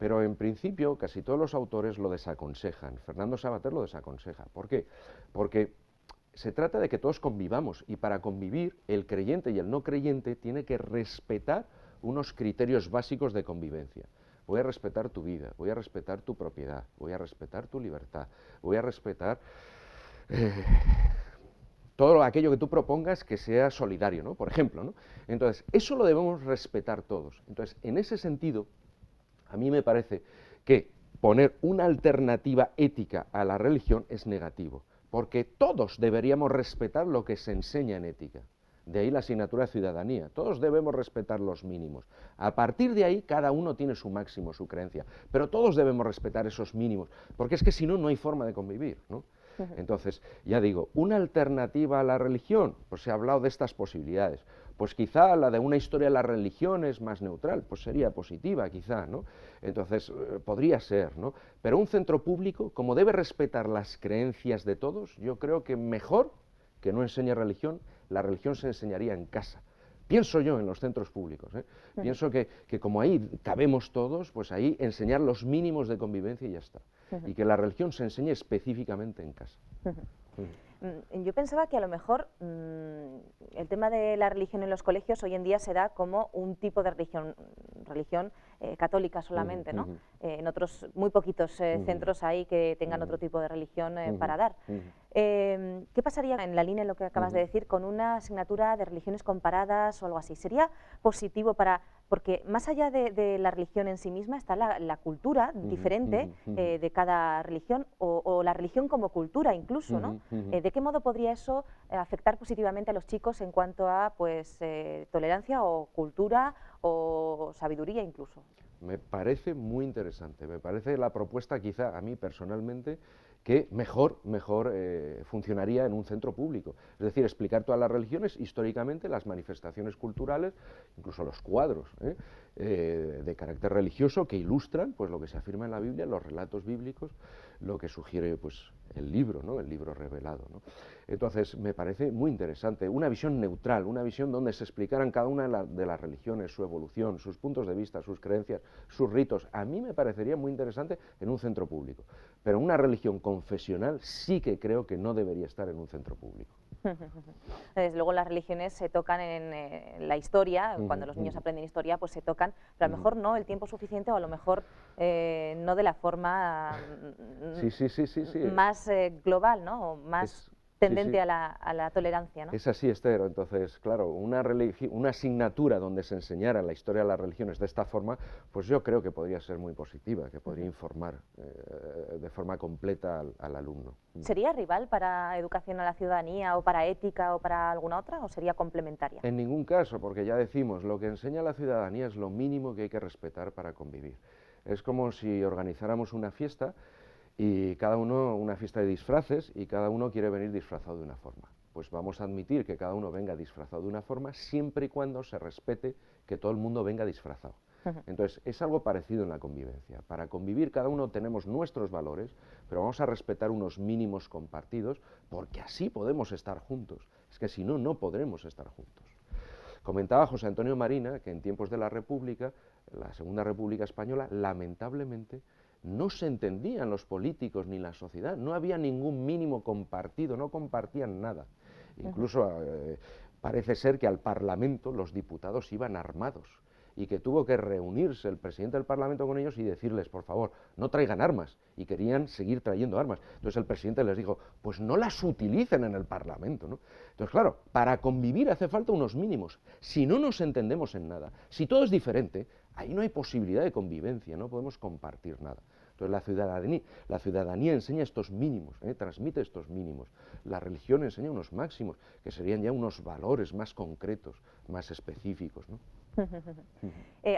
pero en principio casi todos los autores lo desaconsejan. Fernando Savater lo desaconseja. ¿Por qué? Porque se trata de que todos convivamos, y para convivir el creyente y el no creyente tiene que respetar unos criterios básicos de convivencia. Voy a respetar tu vida, voy a respetar tu propiedad, voy a respetar tu libertad, voy a respetar todo aquello que tú propongas que sea solidario, ¿no? Por ejemplo, ¿no? Entonces, eso lo debemos respetar todos. Entonces, en ese sentido, a mí me parece que poner una alternativa ética a la religión es negativo, porque todos deberíamos respetar lo que se enseña en ética. De ahí la asignatura de ciudadanía. Todos debemos respetar los mínimos. A partir de ahí, cada uno tiene su máximo, su creencia, pero todos debemos respetar esos mínimos, porque es que si no, no hay forma de convivir, ¿no? Entonces, ya digo, una alternativa a la religión, pues se ha hablado de estas posibilidades. Pues quizá la de una historia de las religiones más neutral, pues sería positiva quizá, ¿no? Entonces, podría ser, ¿no? Pero un centro público, como debe respetar las creencias de todos, yo creo que mejor que no enseñe religión, la religión se enseñaría en casa. Pienso yo en los centros públicos, ¿eh? Pienso que como ahí cabemos todos, pues ahí enseñar los mínimos de convivencia y ya está. Y que la religión se enseñe específicamente en casa. Yo pensaba que a lo mejor el tema de la religión en los colegios hoy en día se da como un tipo de religión católica solamente, ¿no? En otros muy poquitos centros hay que tengan otro tipo de religión para dar. ¿Qué pasaría en la línea de lo que acabas de decir con una asignatura de religiones comparadas o algo así? ¿Sería positivo porque más allá de la religión en sí misma está la cultura diferente de cada religión o la religión como cultura incluso, ¿no? ¿De qué modo podría eso afectar positivamente a los chicos en cuanto a pues, tolerancia o cultura o sabiduría incluso? Me parece muy interesante, me parece la propuesta quizá a mí personalmente que mejor funcionaría en un centro público. Es decir, explicar todas las religiones, históricamente, las manifestaciones culturales, incluso los cuadros de carácter religioso que ilustran pues, lo que se afirma en la Biblia, los relatos bíblicos, lo que sugiere pues, el libro, ¿no? El libro revelado, ¿no? Entonces, me parece muy interesante, una visión neutral, una visión donde se explicaran cada una de las religiones, su evolución, sus puntos de vista, sus creencias, sus ritos. A mí me parecería muy interesante en un centro público, pero una religión confesional sí que creo que no debería estar en un centro público. Desde luego las religiones se tocan en la historia, cuando los niños aprenden historia pues se tocan, pero a lo mejor no el tiempo suficiente o a lo mejor no de la forma más global, ¿no? O más tendente a la tolerancia, ¿no? Es así, Esther. Entonces, claro, una asignatura donde se enseñara la historia de las religiones de esta forma, pues yo creo que podría ser muy positiva, que podría informar de forma completa al alumno. ¿Sería rival para educación a la ciudadanía o para ética o para alguna otra, o sería complementaria? En ningún caso, porque ya decimos, lo que enseña la ciudadanía es lo mínimo que hay que respetar para convivir. Es como si organizáramos una fiesta y cada uno, una fiesta de disfraces, y cada uno quiere venir disfrazado de una forma. Pues vamos a admitir que cada uno venga disfrazado de una forma siempre y cuando se respete que todo el mundo venga disfrazado. Entonces, es algo parecido en la convivencia. Para convivir cada uno tenemos nuestros valores, pero vamos a respetar unos mínimos compartidos, porque así podemos estar juntos. Es que si no, no podremos estar juntos. Comentaba José Antonio Marina que en tiempos de la República, la Segunda República Española, lamentablemente, no se entendían los políticos ni la sociedad, no había ningún mínimo compartido, no compartían nada. Incluso parece ser que al Parlamento los diputados iban armados y que tuvo que reunirse el presidente del Parlamento con ellos y decirles, por favor, no traigan armas, y querían seguir trayendo armas. Entonces el presidente les dijo, pues no las utilicen en el Parlamento, ¿no? Entonces, claro, para convivir hace falta unos mínimos. Si no nos entendemos en nada, si todo es diferente, ahí no hay posibilidad de convivencia, no podemos compartir nada. Entonces la ciudadanía enseña estos mínimos, transmite estos mínimos. La religión enseña unos máximos, que serían ya unos valores más concretos, más específicos, ¿no?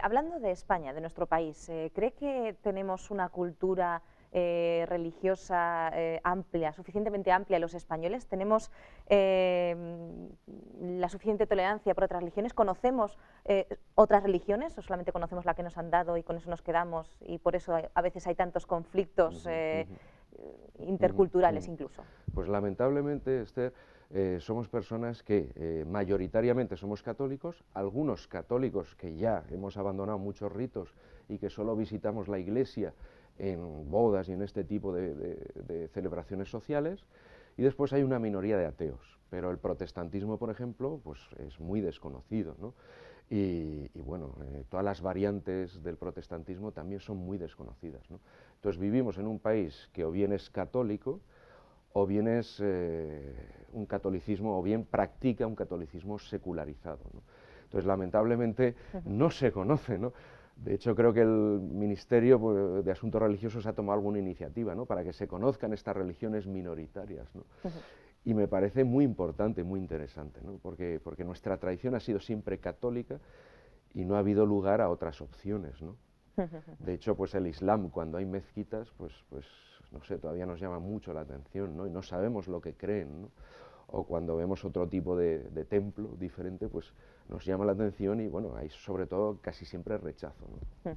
Hablando de España, de nuestro país, ¿cree que tenemos una cultura religiosa amplia, suficientemente amplia los españoles? ¿Tenemos la suficiente tolerancia por otras religiones? ¿Conocemos otras religiones o solamente conocemos la que nos han dado y con eso nos quedamos, y por eso a veces hay tantos conflictos interculturales incluso? Pues lamentablemente, Esther, somos personas que mayoritariamente somos católicos, algunos católicos que ya hemos abandonado muchos ritos y que solo visitamos la iglesia en bodas y en este tipo de celebraciones sociales, y después hay una minoría de ateos, pero el protestantismo, por ejemplo, pues es muy desconocido, ¿no? Y bueno, todas las variantes del protestantismo también son muy desconocidas, ¿no? Entonces vivimos en un país que o bien es católico, o bien es un catolicismo, o bien practica un catolicismo secularizado, ¿no? Entonces, lamentablemente, no se conoce, ¿no? De hecho, creo que el Ministerio pues, de Asuntos Religiosos ha tomado alguna iniciativa, ¿no?, para que se conozcan estas religiones minoritarias, ¿no? Y me parece muy importante, muy interesante, ¿no? Porque nuestra tradición ha sido siempre católica y no ha habido lugar a otras opciones, ¿no? De hecho, pues el Islam, cuando hay mezquitas, pues no sé, todavía nos llama mucho la atención, ¿no? Y no sabemos lo que creen, ¿no? O cuando vemos otro tipo de templo diferente, pues nos llama la atención y, bueno, hay sobre todo casi siempre rechazo, ¿no?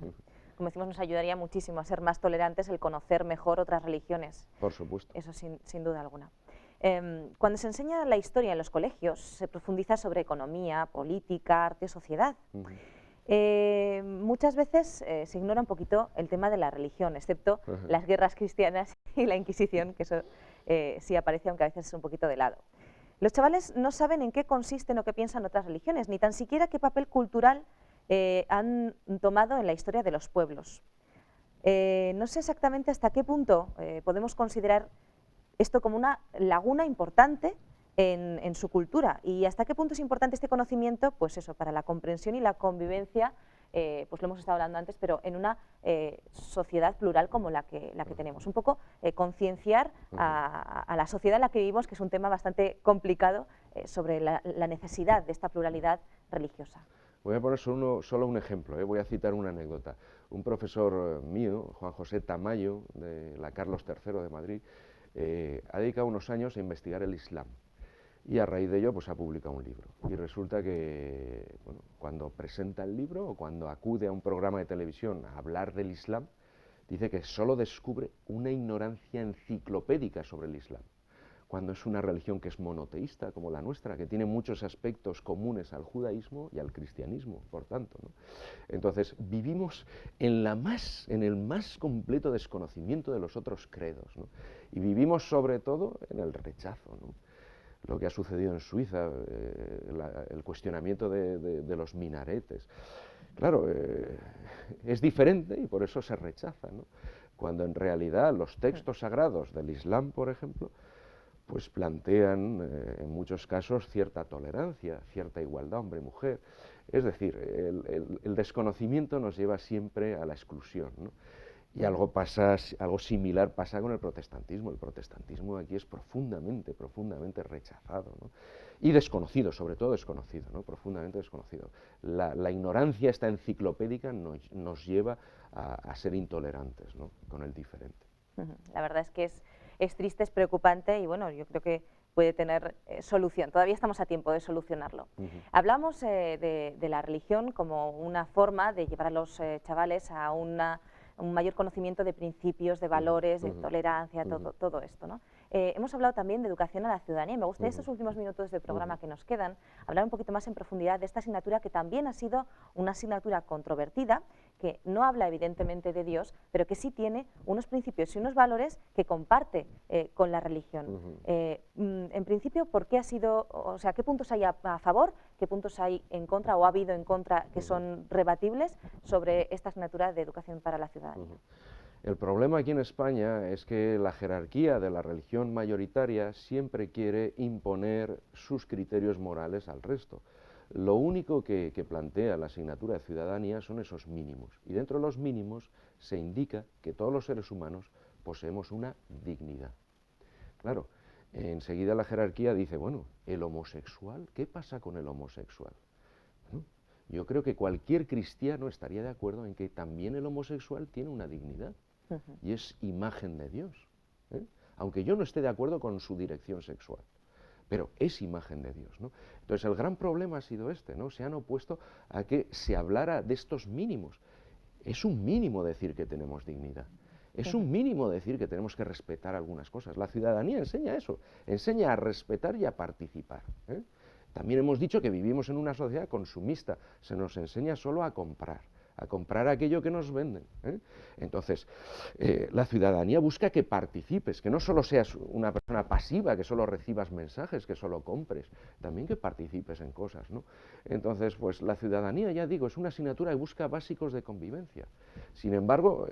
Como decimos, nos ayudaría muchísimo a ser más tolerantes el conocer mejor otras religiones. Por supuesto. Eso sin duda alguna. Cuando se enseña la historia en los colegios, se profundiza sobre economía, política, arte, sociedad. Muchas veces se ignora un poquito el tema de la religión, excepto las guerras cristianas y la Inquisición, que eso sí aparece, aunque a veces es un poquito de lado. Los chavales no saben en qué consisten o qué piensan otras religiones, ni tan siquiera qué papel cultural han tomado en la historia de los pueblos. No sé exactamente hasta qué punto podemos considerar esto como una laguna importante en su cultura, y hasta qué punto es importante este conocimiento, pues eso, para la comprensión y la convivencia, pues lo hemos estado hablando antes, pero en una sociedad plural como la que tenemos. Un poco concienciar a la sociedad en la que vivimos, que es un tema bastante complicado, sobre la necesidad de esta pluralidad religiosa. Voy a poner solo un ejemplo, voy a citar una anécdota. Un profesor mío, Juan José Tamayo, de la Carlos III de Madrid, ha dedicado unos años a investigar el Islam. Y a raíz de ello pues ha publicado un libro. Y resulta que bueno, cuando presenta el libro o cuando acude a un programa de televisión a hablar del Islam, dice que solo descubre una ignorancia enciclopédica sobre el Islam, cuando es una religión que es monoteísta como la nuestra, que tiene muchos aspectos comunes al judaísmo y al cristianismo, por tanto, ¿no? Entonces vivimos en el más completo desconocimiento de los otros credos, ¿no? Y vivimos sobre todo en el rechazo, ¿no? Lo que ha sucedido en Suiza, el cuestionamiento de los minaretes. Claro, es diferente y por eso se rechaza, ¿no? Cuando en realidad los textos sagrados del Islam, por ejemplo, pues plantean en muchos casos cierta tolerancia, cierta igualdad hombre-mujer. Es decir, el desconocimiento nos lleva siempre a la exclusión, ¿no? Y algo similar pasa con el protestantismo. El protestantismo aquí es profundamente rechazado, ¿no? Y desconocido, sobre todo desconocido, ¿no? Profundamente desconocido. La ignorancia esta enciclopédica nos lleva a ser intolerantes, ¿no?, con el diferente. La verdad es que es triste, es preocupante y bueno, yo creo que puede tener solución. Todavía estamos a tiempo de solucionarlo. Hablamos de la religión como una forma de llevar a los chavales a un mayor conocimiento de principios, de valores, de tolerancia, todo esto, ¿no? Hemos hablado también de educación a la ciudadanía y me gustaría estos últimos minutos del programa que nos quedan hablar un poquito más en profundidad de esta asignatura, que también ha sido una asignatura controvertida, que no habla evidentemente de Dios, pero que sí tiene unos principios y unos valores que comparte con la religión. En principio, ¿por qué ha sido, o sea, qué puntos hay a favor, qué puntos hay en contra o ha habido en contra que son rebatibles sobre esta asignatura de educación para la ciudadanía? El problema aquí en España es que la jerarquía de la religión mayoritaria siempre quiere imponer sus criterios morales al resto. Lo único que plantea la asignatura de ciudadanía son esos mínimos, y dentro de los mínimos se indica que todos los seres humanos poseemos una dignidad. Claro, enseguida la jerarquía dice, bueno, ¿el homosexual? ¿Qué pasa con el homosexual? Bueno, yo creo que cualquier cristiano estaría de acuerdo en que también el homosexual tiene una dignidad. Y es imagen de Dios, aunque yo no esté de acuerdo con su dirección sexual, pero es imagen de Dios, ¿no? Entonces el gran problema ha sido este, ¿no? Se han opuesto a que se hablara de estos mínimos. Es un mínimo decir que tenemos dignidad, es un mínimo decir que tenemos que respetar algunas cosas. La ciudadanía enseña eso, enseña a respetar y a participar, También hemos dicho que vivimos en una sociedad consumista, se nos enseña solo a comprar, a comprar aquello que nos venden, ¿eh? Entonces, la ciudadanía busca que participes, que no solo seas una persona pasiva, que solo recibas mensajes, que solo compres, también que participes en cosas, ¿no? Entonces, pues la ciudadanía, ya digo, es una asignatura que busca básicos de convivencia. Sin embargo,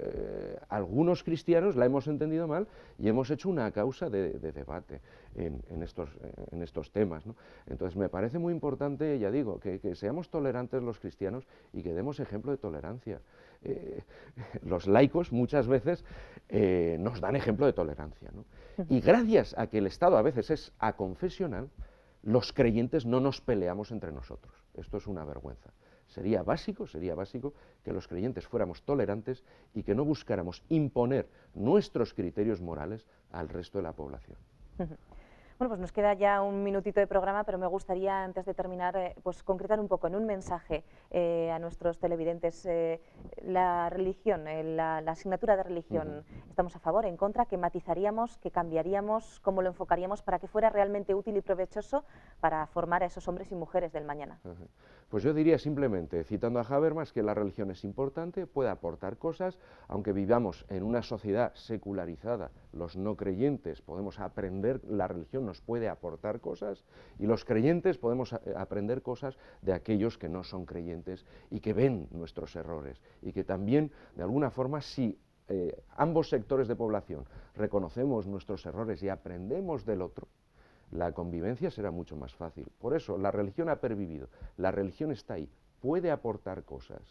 algunos cristianos la hemos entendido mal y hemos hecho una causa de debate en estos temas, ¿no? Entonces, me parece muy importante, ya digo, que seamos tolerantes los cristianos y que demos ejemplo de tolerancia. Los laicos muchas veces nos dan ejemplo de tolerancia, ¿no? Y gracias a que el Estado a veces es aconfesional, los creyentes no nos peleamos entre nosotros. Esto es una vergüenza. Sería básico que los creyentes fuéramos tolerantes y que no buscáramos imponer nuestros criterios morales al resto de la población. Bueno, pues nos queda ya un minutito de programa, pero me gustaría, antes de terminar, pues concretar un poco en un mensaje a nuestros televidentes la religión, la asignatura de religión. ¿Estamos a favor, en contra? ¿Qué matizaríamos, qué cambiaríamos, cómo lo enfocaríamos para que fuera realmente útil y provechoso para formar a esos hombres y mujeres del mañana? Pues yo diría simplemente, citando a Habermas, que la religión es importante, puede aportar cosas, aunque vivamos en una sociedad secularizada, los no creyentes podemos aprender, la religión nos puede aportar cosas, y los creyentes podemos aprender cosas de aquellos que no son creyentes y que ven nuestros errores, y que también, de alguna forma, si ambos sectores de población reconocemos nuestros errores y aprendemos del otro, la convivencia será mucho más fácil. Por eso, la religión ha pervivido, la religión está ahí, puede aportar cosas,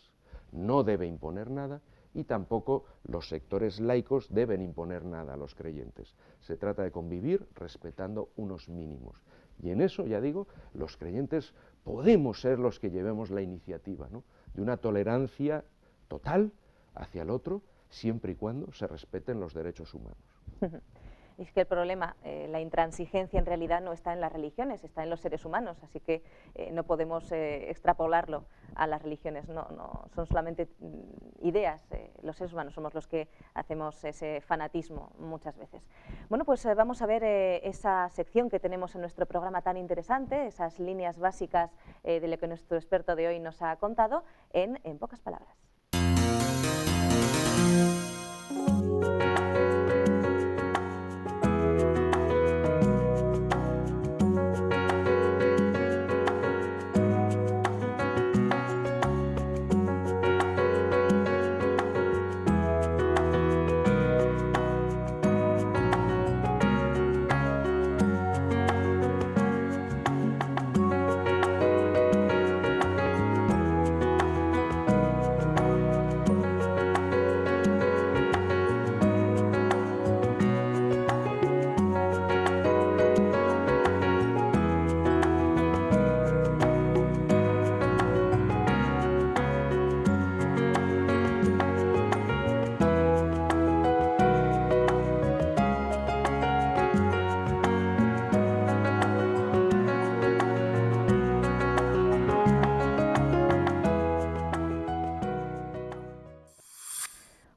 no debe imponer nada, y tampoco los sectores laicos deben imponer nada a los creyentes. Se trata de convivir respetando unos mínimos. Y en eso, ya digo, los creyentes podemos ser los que llevemos la iniciativa, ¿no?, de una tolerancia total hacia el otro, siempre y cuando se respeten los derechos humanos. Es que el problema, la intransigencia en realidad no está en las religiones, está en los seres humanos, así que no podemos extrapolarlo a las religiones, no son solamente ideas, los seres humanos somos los que hacemos ese fanatismo muchas veces. Bueno, pues vamos a ver esa sección que tenemos en nuestro programa tan interesante, esas líneas básicas de lo que nuestro experto de hoy nos ha contado en pocas palabras.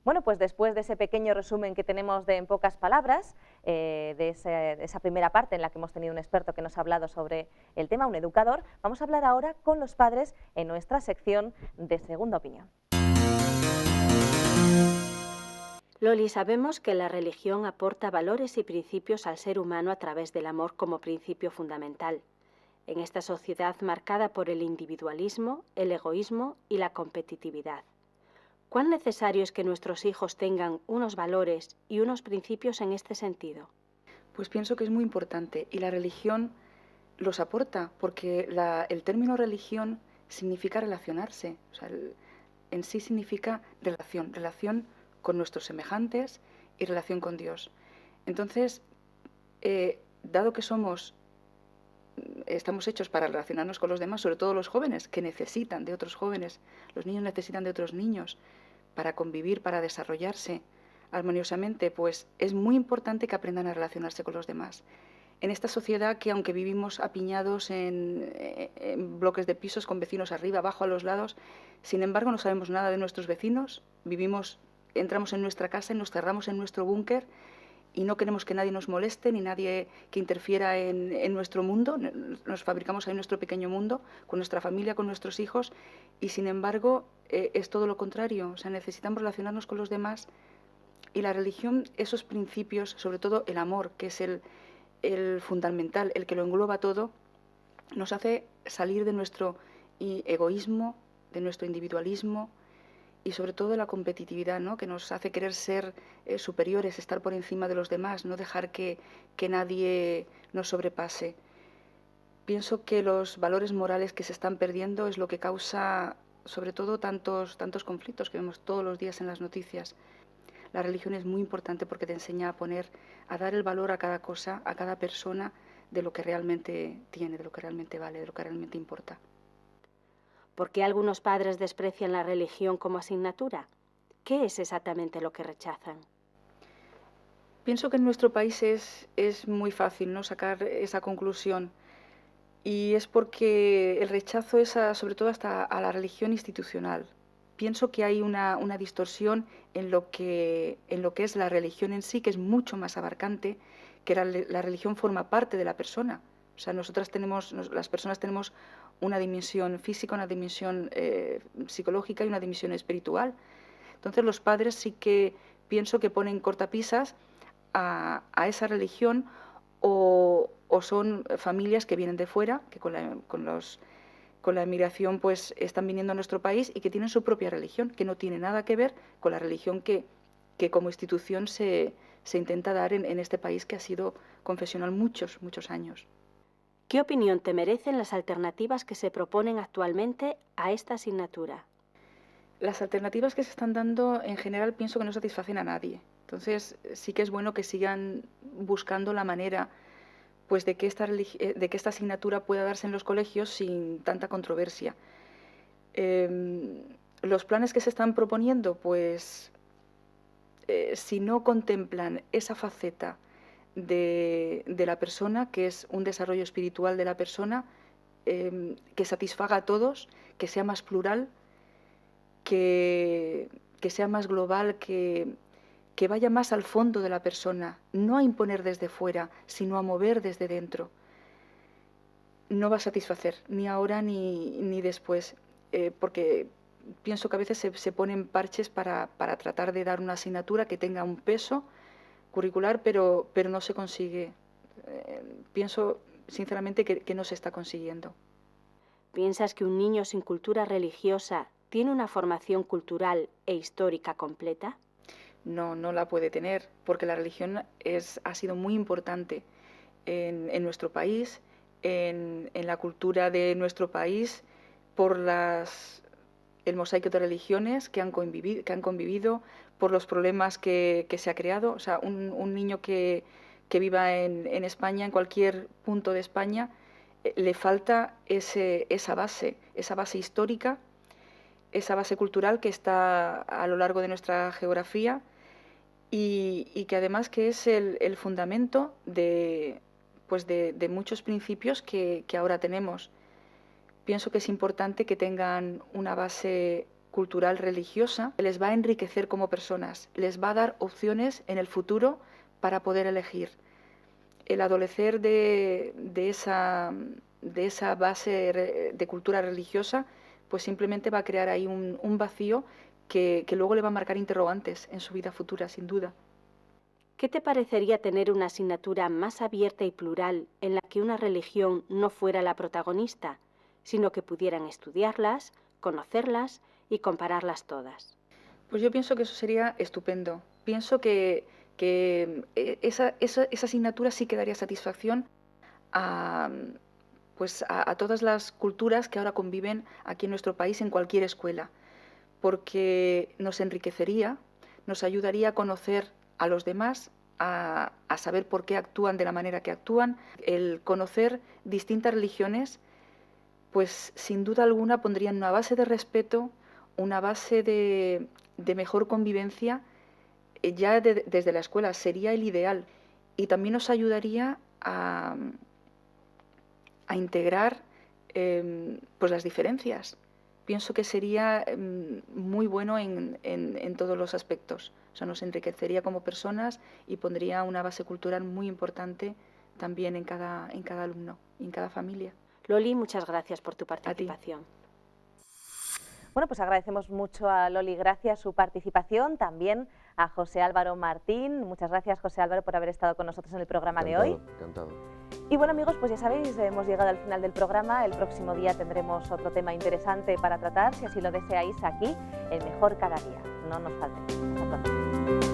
Bueno, pues después de ese pequeño resumen que tenemos de En pocas palabras, de esa primera parte en la que hemos tenido un experto que nos ha hablado sobre el tema, un educador, vamos a hablar ahora con los padres en nuestra sección de Segunda Opinión. Loli, sabemos que la religión aporta valores y principios al ser humano a través del amor como principio fundamental. En esta sociedad marcada por el individualismo, el egoísmo y la competitividad, ¿cuán necesario es que nuestros hijos tengan unos valores y unos principios en este sentido? Pues pienso que es muy importante y la religión los aporta, porque el término religión significa relacionarse, o sea, en sí significa relación con nuestros semejantes y relación con Dios. Entonces, dado que estamos hechos para relacionarnos con los demás, sobre todo los jóvenes, que necesitan de otros jóvenes, los niños necesitan de otros niños para convivir, para desarrollarse armoniosamente, pues es muy importante que aprendan a relacionarse con los demás. En esta sociedad que, aunque vivimos apiñados en bloques de pisos con vecinos arriba, abajo, a los lados, sin embargo no sabemos nada de nuestros vecinos, entramos en nuestra casa y nos cerramos en nuestro búnker y no queremos que nadie nos moleste ni nadie que interfiera en nuestro mundo. Nos fabricamos ahí nuestro pequeño mundo con nuestra familia, con nuestros hijos, y sin embargo es todo lo contrario. O sea, necesitamos relacionarnos con los demás, y la religión, esos principios, sobre todo el amor, que es el fundamental, el que lo engloba todo, nos hace salir de nuestro egoísmo, de nuestro individualismo, y sobre todo de la competitividad, ¿no? Que nos hace querer ser superiores, estar por encima de los demás, no dejar que nadie nos sobrepase. Pienso que los valores morales que se están perdiendo es lo que causa, sobre todo, tantos conflictos que vemos todos los días en las noticias. La religión es muy importante porque te enseña a dar el valor a cada cosa, a cada persona, de lo que realmente tiene, de lo que realmente vale, de lo que realmente importa. ¿Por qué algunos padres desprecian la religión como asignatura? ¿Qué es exactamente lo que rechazan? Pienso que en nuestro país es muy fácil, ¿no?, sacar esa conclusión, y es porque el rechazo es sobre todo hasta a la religión institucional. Pienso que hay una distorsión en lo que es la religión en sí, que es mucho más abarcante, que la religión forma parte de la persona. O sea, las personas tenemos una dimensión física, una dimensión psicológica y una dimensión espiritual. Entonces los padres sí que pienso que ponen cortapisas a esa religión, o son familias que vienen de fuera, que con la emigración pues están viniendo a nuestro país y que tienen su propia religión, que no tiene nada que ver con la religión que como institución se intenta dar en este país, que ha sido confesional muchos años. ¿Qué opinión te merecen las alternativas que se proponen actualmente a esta asignatura? Las alternativas que se están dando en general pienso que no satisfacen a nadie. Entonces sí que es bueno que sigan buscando la manera pues de que esta asignatura pueda darse en los colegios sin tanta controversia. Los planes que se están proponiendo, pues si no contemplan esa faceta de la persona, que es un desarrollo espiritual de la persona, que satisfaga a todos, que sea más plural, que sea más global, que vaya más al fondo de la persona, no a imponer desde fuera, sino a mover desde dentro, no va a satisfacer, ni ahora ni después, porque pienso que a veces se ponen parches para tratar de dar una asignatura que tenga un peso curricular, pero no se consigue. Pienso sinceramente que no se está consiguiendo. ¿Piensas que un niño sin cultura religiosa tiene una formación cultural e histórica completa? No la puede tener, porque la religión ha sido muy importante en nuestro país, en la cultura de nuestro país, por el mosaico de religiones que han convivido, por los problemas que se ha creado. O sea, un niño que viva en España, en cualquier punto de España, le falta esa base histórica, esa base cultural que está a lo largo de nuestra geografía, y que además que es el fundamento de muchos principios que ahora tenemos. Pienso que es importante que tengan una base cultural religiosa, que les va a enriquecer como personas, les va a dar opciones en el futuro para poder elegir. El adolecer de esa base de cultura religiosa, pues simplemente va a crear ahí un vacío que luego le va a marcar interrogantes en su vida futura, sin duda. ¿Qué te parecería tener una asignatura más abierta y plural en la que una religión no fuera la protagonista, sino que pudieran estudiarlas, conocerlas y compararlas todas? Pues yo pienso que eso sería estupendo. Pienso que esa asignatura sí que daría satisfacción a todas las culturas que ahora conviven aquí en nuestro país, en cualquier escuela, porque nos enriquecería, nos ayudaría a conocer a los demás, a saber por qué actúan de la manera que actúan. El conocer distintas religiones, pues sin duda alguna pondrían una base de respeto, una base de mejor convivencia ya desde la escuela. Sería el ideal, y también nos ayudaría a integrar pues las diferencias. pienso que sería muy bueno en todos los aspectos. O sea, nos enriquecería como personas y pondría una base cultural muy importante también en cada alumno y en cada familia. Loli, muchas gracias por tu participación. Bueno, pues agradecemos mucho a Loli Gracia su participación, también a José Álvaro Martín. Muchas gracias, José Álvaro, por haber estado con nosotros en el programa de hoy. Encantado. Y bueno, amigos, pues ya sabéis, hemos llegado al final del programa. El próximo día tendremos otro tema interesante para tratar, si así lo deseáis, aquí, en Mejor Cada Día. No nos faltéis. Hasta pronto.